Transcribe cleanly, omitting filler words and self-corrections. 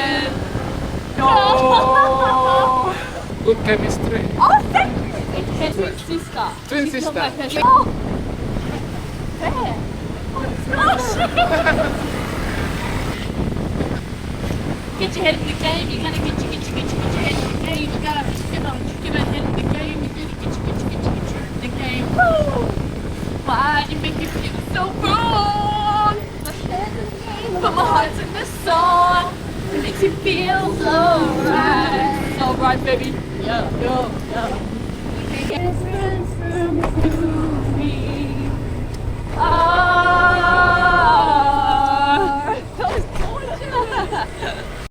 again. No. Good chemistry. Oh, thank you. Twin sister. Twin She's sister. not my best- Oh. There. Get your head in the game. You gotta get your head in the game. You gotta, get your head in the game. You gotta get your in the game. Woo! Why you make me feel so wrong? My head's in the game, but my heart's in the song. It makes you feel alright. Alright, baby. Yo. Different from me. Oh.